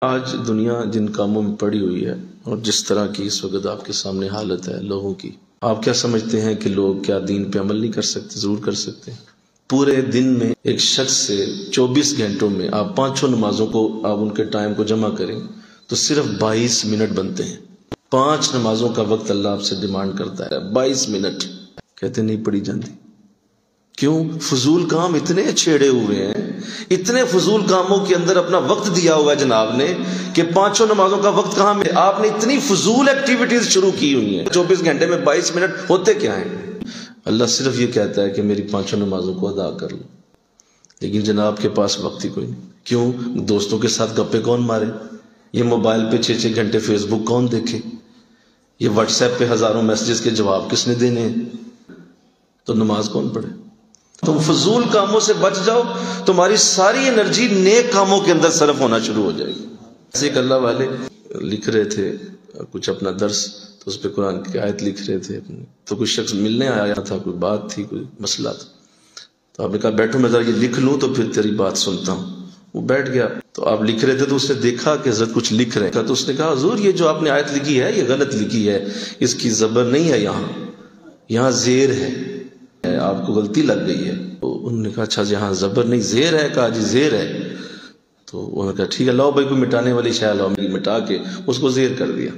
آج دنیا جن کاموں میں پڑی ہوئی ہے اور جس طرح کی اس وقت آپ کے سامنے حالت ہے لوگوں کی، آپ کیا سمجھتے ہیں کہ لوگ کیا دین پہ عمل نہیں کر سکتے؟ ضرور کر سکتے ہیں۔ پورے دن میں ایک شخص سے 24 گھنٹوں میں آپ 5 نمازوں کو آپ ان کے ٹائم کو جمع کریں تو صرف 22 منٹ بنتے ہیں۔ 5 نمازوں کا وقت اللہ آپ سے ڈیمانڈ کرتا ہے، 22 منٹ۔ کہتے نہیں پڑی جاندی، کیوں؟ فضول کام اتنے چھیڑے ہوئے ہیں، اتنے فضول کاموں کے اندر اپنا وقت دیا ہوا ہے جناب نے کہ 5 نمازوں کا وقت کہاں میں آپ نے اتنی فضول ایکٹیویٹیز شروع کی ہوئی ہیں۔ 24 گھنٹے میں 22 منٹ ہوتے کیا ہیں؟ اللہ صرف یہ کہتا ہے کہ میری 5 نمازوں کو ادا کر لو، لیکن جناب کے پاس وقت ہی کوئی نہیں۔ کیوں؟ دوستوں کے ساتھ گپے کون مارے؟ یہ موبائل پہ 6 گھنٹے فیس بک کون دیکھے؟ یہ واٹس ایپ پہ ہزاروں میسیجز کے جواب کس نے دینے ہیں؟ تو نماز کون پڑھے؟ تم فضول کاموں سے بچ جاؤ، تمہاری ساری انرجی نیک کاموں کے اندر صرف ہونا شروع ہو جائے گی۔ ایسے ایک اللہ والے لکھ رہے تھے کچھ اپنا درس، تو اس پہ قرآن کی آیت لکھ رہے تھے، تو کوئی شخص ملنے آیا تھا، کوئی بات تھی، کوئی مسئلہ تھا، تو آپ نے کہا بیٹھو میں ذرا یہ لکھ لوں تو پھر تیری بات سنتا ہوں۔ وہ بیٹھ گیا، تو آپ لکھ رہے تھے تو اس نے دیکھا کہ حضرت کچھ لکھ رہے ہیں، تو اس نے کہا حضور یہ جو آپ نے آیت لکھی ہے یہ غلط لکھی ہے، اس کی زبر نہیں ہے، یہاں زیر ہے، آپ کو غلطی لگ گئی ہے۔ تو انہوں نے کہا اچھا جی ہاں زبر نہیں زیر ہے؟ کہا جی زیر ہے۔ تو انہوں نے کہا ٹھیک ہے لاؤ بھائی کوئی مٹانے والی شے لاؤ، مٹا کے اس کو زیر کر دیا۔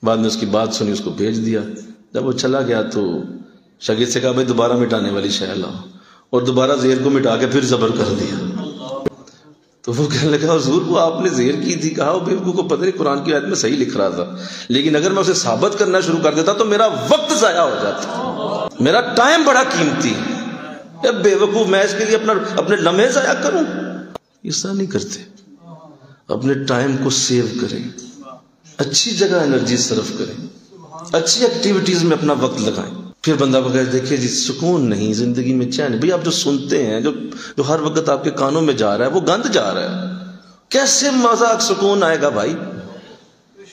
بعد میں اس کی بات سنی، اس کو بھیج دیا۔ جب وہ چلا گیا تو شاگرد سے کہا بھائی دوبارہ مٹانے والی شے لاؤ، اور دوبارہ زیر کو مٹا کے پھر زبر کر دیا۔ تو وہ کہنے لگا حضور وہ آپ نے زیر کی تھی۔ کہا وہ بیوقوف کو پتہ نہیں قرآن کی آیت میں صحیح لکھ رہا تھا، لیکن اگر میں اسے ثابت کرنا شروع کر دیتا تو میرا وقت ضائع ہو جاتا، میرا ٹائم بڑا قیمتی ہے۔ بے وقوف میں اس کے لیے اپنے لمحے ضائع کروں؟ ایسا نہیں کرتے۔ اپنے ٹائم کو سیو کریں، اچھی جگہ انرجی صرف کریں، اچھی ایکٹیویٹیز میں اپنا وقت لگائیں۔ پھر بندہ کو کہے دیکھیے جی سکون نہیں زندگی میں، چین نہیں۔ بھئی آپ جو سنتے ہیں، جو ہر وقت آپ کے کانوں میں جا رہا ہے، وہ گند جا رہا ہے، کیسے مذاق سکون آئے گا بھائی؟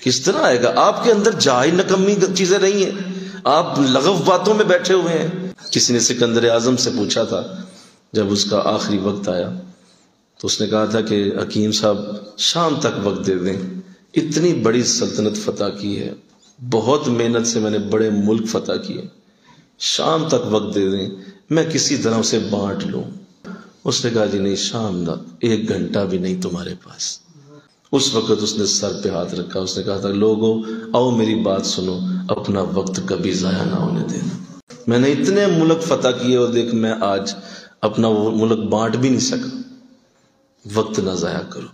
کس طرح آئے گا؟ آپ کے اندر جا ہی نکمی چیزیں نہیں ہیں، آپ لغو باتوں میں بیٹھے ہوئے ہیں۔ کسی نے سکندر اعظم سے پوچھا تھا جب اس کا آخری وقت آیا، تو اس نے کہا تھا کہ حکیم صاحب شام تک وقت دے دیں، اتنی بڑی سلطنت فتح کی ہے، بہت محنت سے میں نے بڑے ملک فتح کیے، شام تک وقت دے دیں، میں کسی طرح اسے بانٹ لوں۔ اس نے کہا جی نہیں، شام تک 1 گھنٹہ بھی نہیں تمہارے پاس۔ اس وقت اس نے سر پہ ہاتھ رکھا، اس نے کہا تھا لوگوں آؤ میری بات سنو، اپنا وقت کبھی ضائع نہ ہونے دینا۔ میں نے اتنے ملک فتح کیے اور دیکھ میں آج اپنا وہ ملک بانٹ بھی نہیں سکا۔ وقت نہ ضائع کرو۔